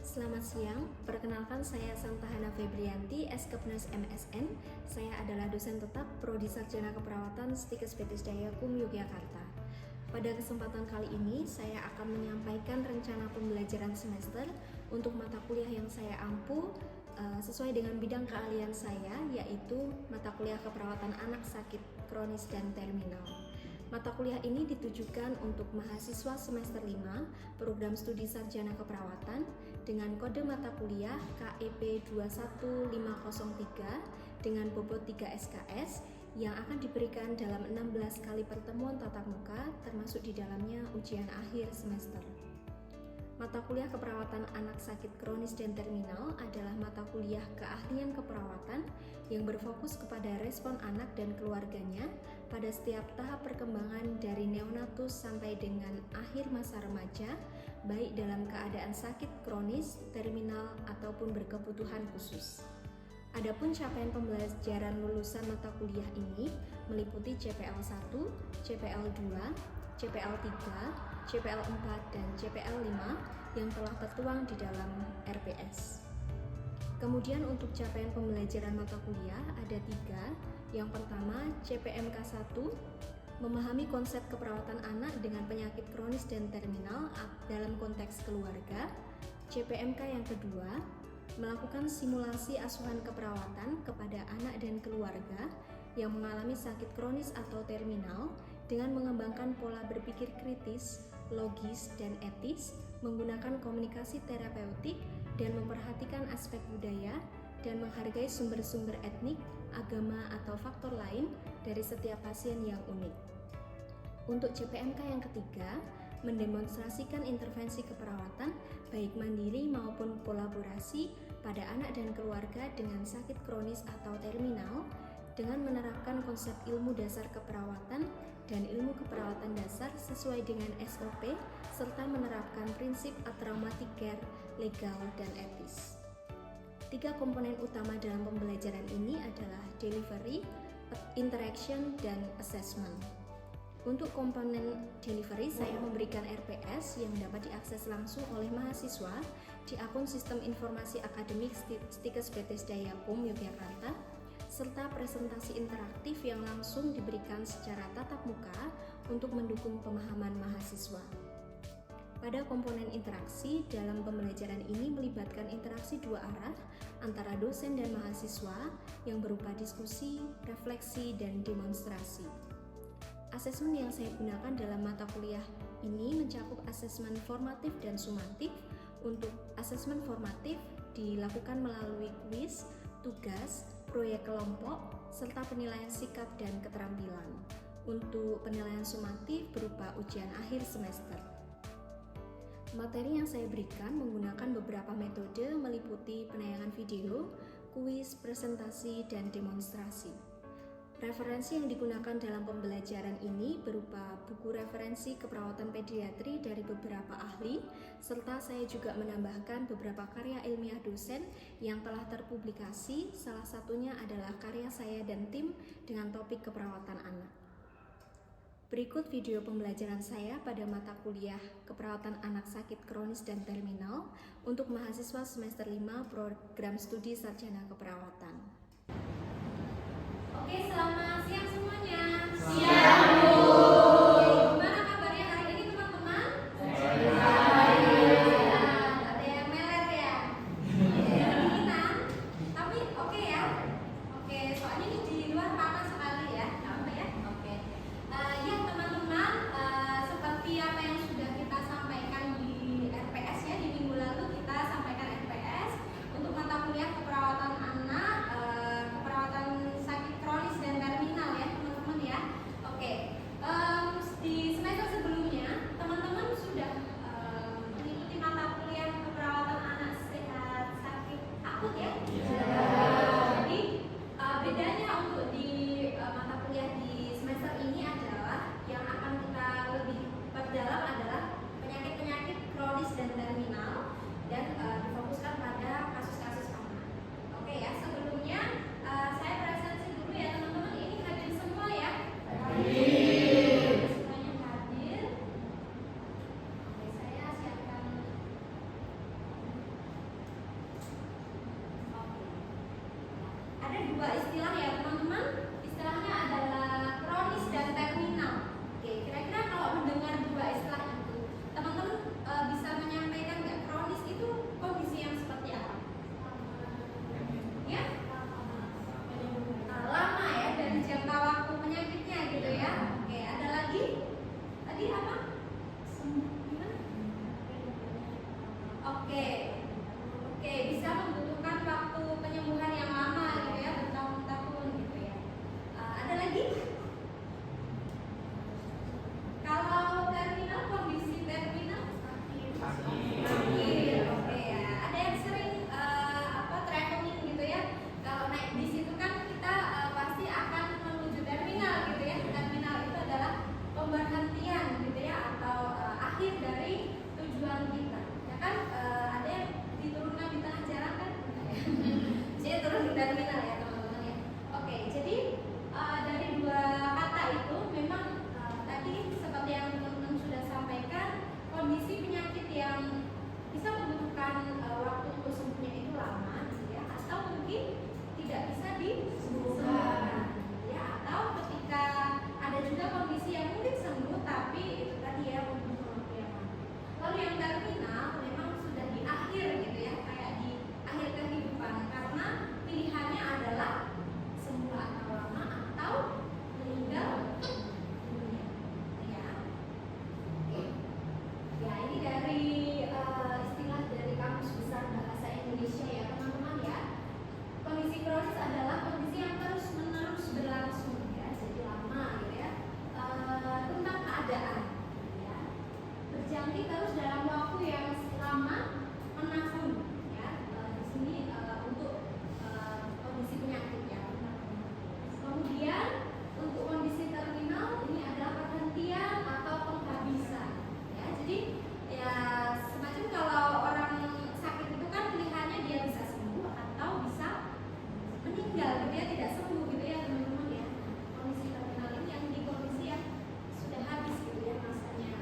Selamat siang, perkenalkan saya Santahana Febrianti, Eskepnes MSN. Saya adalah dosen tetap Prodi Sarjana Keperawatan Stikes Dayakum Yogyakarta. Pada kesempatan kali ini, saya akan menyampaikan rencana pembelajaran semester untuk mata kuliah yang saya ampu sesuai dengan bidang keahlian saya, yaitu mata kuliah keperawatan anak sakit kronis dan terminal. Mata kuliah ini ditujukan untuk mahasiswa semester 5 program studi sarjana keperawatan dengan kode mata kuliah KEP 21503 dengan bobot 3 SKS yang akan diberikan dalam 16 kali pertemuan tatap muka, termasuk di dalamnya ujian akhir semester. Mata kuliah keperawatan anak sakit kronis dan terminal adalah mata kuliah keahlian keperawatan yang berfokus kepada respon anak dan keluarganya pada setiap tahap perkembangan dari neonatus sampai dengan akhir masa remaja, baik dalam keadaan sakit kronis, terminal, ataupun berkebutuhan khusus. Adapun capaian pembelajaran lulusan mata kuliah ini meliputi CPL 1, CPL 2, CPL 3, CPL 4, dan CPL 5 yang telah tertuang di dalam RPS. Kemudian untuk capaian pembelajaran mata kuliah ada 3. Yang pertama, CPMK 1, memahami konsep keperawatan anak dengan penyakit kronis dan terminal dalam konteks keluarga. CPMK yang kedua, melakukan simulasi asuhan keperawatan kepada anak dan keluarga yang mengalami sakit kronis atau terminal dengan mengembangkan pola berpikir kritis, logis, dan etis, menggunakan komunikasi terapeutik dan memperhatikan aspek budaya dan menghargai sumber-sumber etnik, agama, atau faktor lain dari setiap pasien yang unik. Untuk CPMK yang ketiga, mendemonstrasikan intervensi keperawatan baik mandiri maupun kolaborasi pada anak dan keluarga dengan sakit kronis atau terminal dengan menerapkan konsep ilmu dasar keperawatan dan ilmu keperawatan dasar sesuai dengan SOP serta menerapkan prinsip traumatic care, legal, dan etis. 3 komponen utama dalam pembelajaran ini adalah delivery, interaction, dan assessment. Untuk komponen delivery, saya memberikan RPS yang dapat diakses langsung oleh mahasiswa di akun Sistem Informasi Akademik Stikes Dayakum Yogyakarta, serta presentasi interaktif yang langsung diberikan secara tatap muka untuk mendukung pemahaman mahasiswa. Pada komponen interaksi, dalam pembelajaran ini melibatkan interaksi 2 arah antara dosen dan mahasiswa yang berupa diskusi, refleksi, dan demonstrasi. Asesmen yang saya gunakan dalam mata kuliah ini mencakup asesmen formatif dan sumatif. Untuk asesmen formatif dilakukan melalui kuis, tugas, proyek kelompok, serta penilaian sikap dan keterampilan. Untuk penilaian sumatif berupa ujian akhir semester. Materi yang saya berikan menggunakan beberapa metode meliputi penayangan video, kuis, presentasi, dan demonstrasi. Referensi yang digunakan dalam pembelajaran ini berupa buku referensi keperawatan pediatri dari beberapa ahli, serta saya juga menambahkan beberapa karya ilmiah dosen yang telah terpublikasi, salah satunya adalah karya saya dan tim dengan topik keperawatan anak. Berikut video pembelajaran saya pada mata kuliah keperawatan anak sakit kronis dan terminal untuk mahasiswa semester 5 program studi sarjana keperawatan. Oke, selamat siang semuanya. Siang, Bu. Gimana kabarnya hari ini, teman-teman? Ada yang meler ya? Kedinginan? Tapi oke ya? Oke, soalnya ini di luar panas sekali ya. Apa ya? Oke. Ya teman-teman, seperti apa yang sudah kita sampaikan di RPS ya, di minggu lalu kita sampaikan RPS untuk mata kuliah keperawatan anak, keperawatan sakit kronis dan terminal ya teman-teman ya. Oke, dua istilah ya teman-teman. Istilahnya adalah kronis dan terminal. Oke, kira-kira kalau mendengar dua istilah itu, teman-teman bisa menyampaikan nggak kronis itu kondisi yang seperti apa? Ya? Lama ya, dari jangka waktu penyakitnya gitu ya. Oke, ada lagi? Tadi apa? Gimana? Oke, bisa membutuhkan waktu penyembuhan yang lama gitu ya, bertahun-tahun gitu ya. Ada lagi? Kalau terminal, kondisi terminal? Akhir. Oke ya. Ada yang sering traveling gitu ya. Kalau naik bis itu kan kita pasti akan menuju terminal gitu ya. Terminal itu adalah pemberhentian gitu ya, atau akhir dari tujuan kita. Ya kan ada yang diturunkan di tengah jalan kan? Jadi turun di terminal ya teman-teman ya. Oke, jadi dari dua kata itu memang tadi seperti yang teman-teman sudah sampaikan, kondisi penyakit yang bisa membutuhkan waktu untuk sembuhnya itu lama gitu ya, atau mungkin tidak bisa disembuhkan ya, atau ketika ada juga kondisi yang mungkin sembuh tapi itu tadi ya membutuhkan waktu yang lama. Lalu yang terminal memang sudah di akhir gitu ya, kayak di akhir kehidupan, karena pilihannya adalah sembuh atau lama atau meninggal dunia ya. Oke. Ya, ini dari istilah dari Kamus Besar Bahasa Indonesia ya teman-teman ya. Kondisi kronis adalah kondisi yang terus-menerus berlangsung ya, jadi lama gitu ya. Tentang keadaan ya, berjangkit terus dalam waktu yang lama, menahun ya. Di sini untuk kondisi penyakit ya. Kemudian untuk kondisi terminal ini adalah perhentian atau penghabisan ya. Jadi ya semacam kalau orang sakit itu kan pilihannya dia bisa sembuh atau bisa meninggal gitu ya, tidak sembuh gitu ya teman-teman ya. Kondisi terminal ini yang di kondisi yang sudah habis gitu ya masanya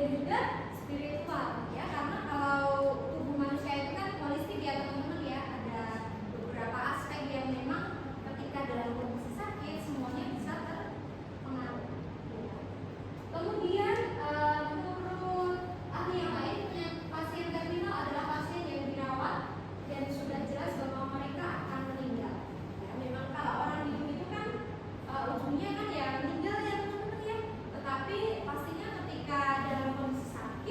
dan juga spiritual ya, karena kalau tubuh manusia itu kan holistik ya teman-teman ya, ada beberapa aspek yang memang ketika dalam kondisi sakit semuanya bisa terpengaruh. Kemudian menurut ahli yang lain, pasien terminal adalah pasien yang dirawat dan sudah jelas bahwa mereka akan meninggal. Ya, memang kalau orang hidup itu kan ujungnya kan ya meninggal ya teman-teman ya. Tetapi pastinya ketika dalam kondisi sakit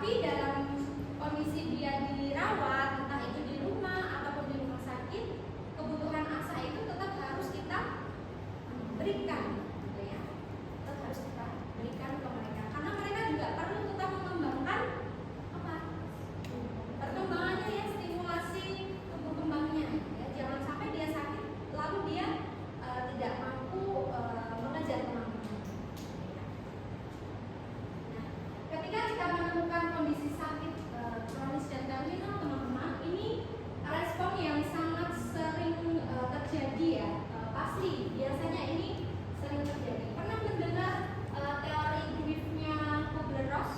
Tapi dalam kondisi dia dirawat, entah itu di rumah ataupun di rumah sakit, kebutuhan ASA itu tetap harus kita berikan, gitu ya. Tetap harus kita berikan ke mereka, karena mereka juga perlu tetap mengembangkan apa? Perkembangannya ya, stimulasi tumbuh kembangnya. Ya, jangan sampai dia sakit lalu dia tidak mampu mengejar kemampuan. Nah, ketika kita menemukan kondisi sakit kronis dan terminal, teman-teman, ini respon yang sangat sering terjadi ya. Pasti biasanya ini sering terjadi. Pernah mendengar teori griefnya Kubler-Ross?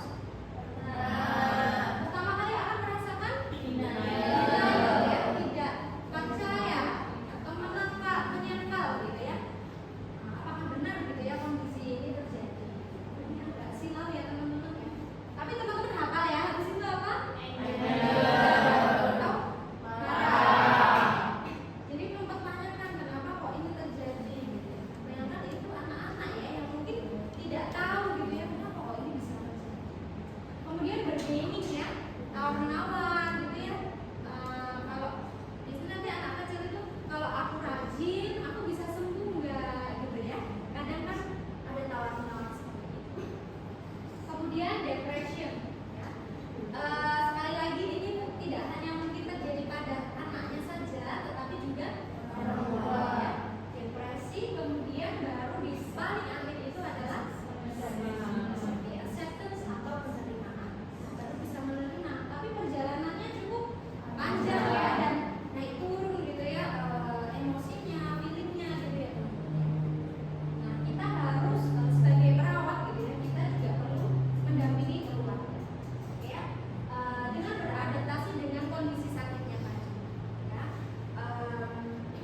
Pertama kali akan merasakan denial, ya, tidak percaya atau menyangkal gitu ya. Apakah benar gitu ya kondisi ini terjadi? Ini agak silau ya teman-teman ya. Tapi teman-teman hafal ya, habis itu apa? Atau marah. Jadi mempertanyakan kenapa kok ini terjadi gitu ya. Ternyata itu anak-anak ya yang mungkin tidak tahu gitu ya kenapa kok ini bisa terjadi. Kemudian bergaining ya, tawar-menawar gitu ya. Kalau di sini nanti anak kecil itu kalau aku rajin, aku bisa sembuh nggak gitu ya. Kadang kan ada tawar-menawar seperti itu. Kemudian depression ya. Sekali lagi ini tidak hanya mungkin terjadi pada anaknya saja, tetapi juga orang tua ya. Depresi, kemudian baru di paling akhir itu adalah seperti acceptance atau penerimaan. Baru bisa menerima, tapi perjalanannya cukup panjang ya, dan naik turun gitu ya, emosinya, feelingnya gitu ya. Nah, kita harus sebagai perawat gitu ya, kita juga perlu mendampingi keluarga, oke ya, dengan beradaptasi dengan kondisi sakitnya tadi, ya.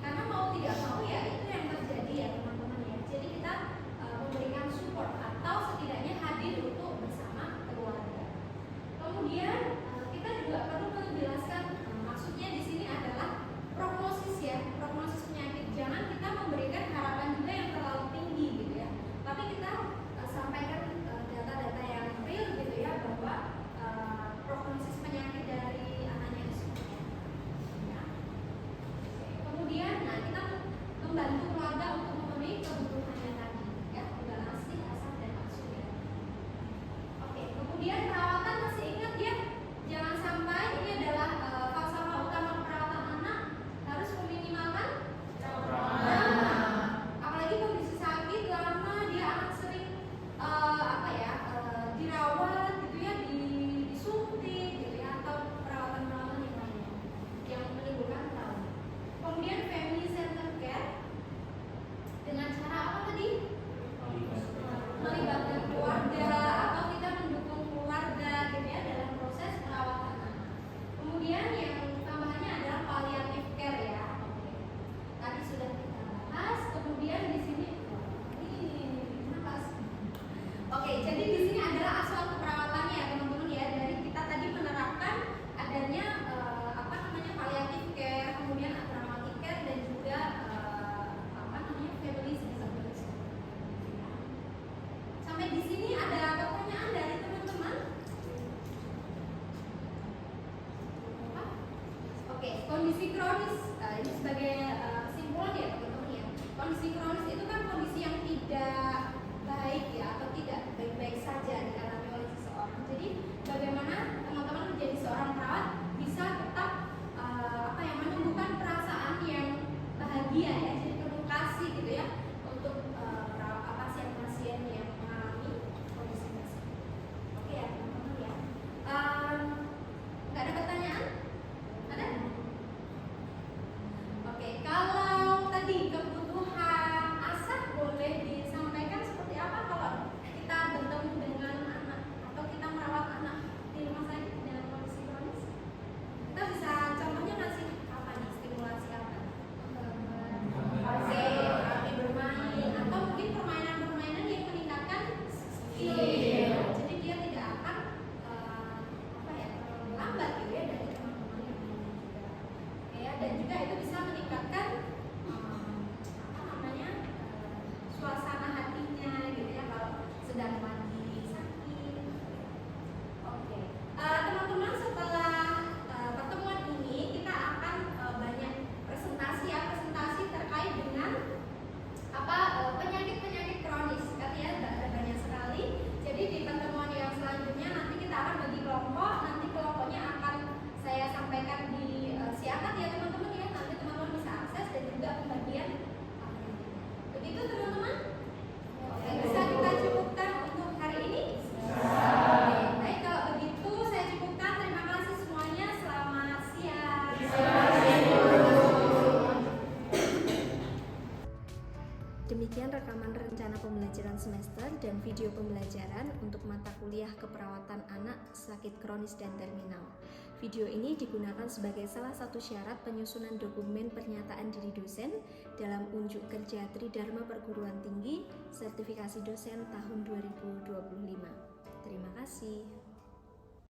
Karena mau tidak mau ya itu yang terjadi ya teman-teman ya. Jadi kita memberikan support atau setidaknya hadir untuk bersama keluarga. Kemudian kita juga perlu menjelaskan maksudnya di sini adalah prognosis ya, prognosis penyakit. Jangan kita memberikan harapan juga yang terlalu tinggi gitu ya. Tapi kita sampaikan data-data yang real gitu ya, bahwa prognosis penyakit dari anaknya itu seperti apa. Ya. Kemudian nah kita membantu keluarga untuk memenuhi kebutuhannya tadi ya, balansasi asam dan maksud ya. Oke, kemudian perawatan masih ingat ya, jangan sampai ini adalah falsafah utama perawatan anak, harus meminimalkan trauma. Apalagi kondisi sakit lama, dia akan sering dirawat gitu ya, disuntik gitu ya, atau perawatan-perawatan yang lainnya yang menimbulkan trauma. Kemudian family center care dengan cara apa tadi? Melibatkan keluarga atau kita mendukung keluarga gitu ya dalam proses perawatan anak. Kemudian yang tambahannya adalah palliative care ya. Oke. Tadi sudah kita bahas. Kemudian di sini nafas. Oke, jadi di sini adalah aspek keperawatannya ya teman-teman ya. Dari kita tadi menerapkan adanya palliative care, kemudian traumatic care, dan juga family center. Sampai di sini ada pertanyaan dari teman-teman? Oke, kondisi kronis ini sebagai kesimpulan ya teman-teman ya. Kondisi kronis itu kan kondisi yang tidak baik ya, atau tidak baik-baik saja dialami oleh seseorang. Jadi bagaimana teman-teman menjadi seorang perawat bisa tetap menumbuhkan perasaan yang bahagia ya, jadi penuh kasih gitu ya untuk pasien-pasien yang mengalami kondisi tersebut. Oke ya teman-teman ya. Nggak ada pertanyaan? Ada? Oke, kalau tadi kebutuhan ASA boleh disampaikan seperti apa kalau kita bertemu dengan anak atau kita merawat anak di rumah sakit dengan kondisi kronis? Kita bisa contohnya ngasih apa nih, stimulasi apa? Oke, bermain atau mungkin Demikian rekaman rencana pembelajaran semester dan video pembelajaran untuk mata kuliah keperawatan anak sakit kronis dan terminal. Video ini digunakan sebagai salah satu syarat penyusunan dokumen pernyataan diri dosen dalam unjuk kerja Tridharma Perguruan Tinggi Sertifikasi Dosen tahun 2025. Terima kasih.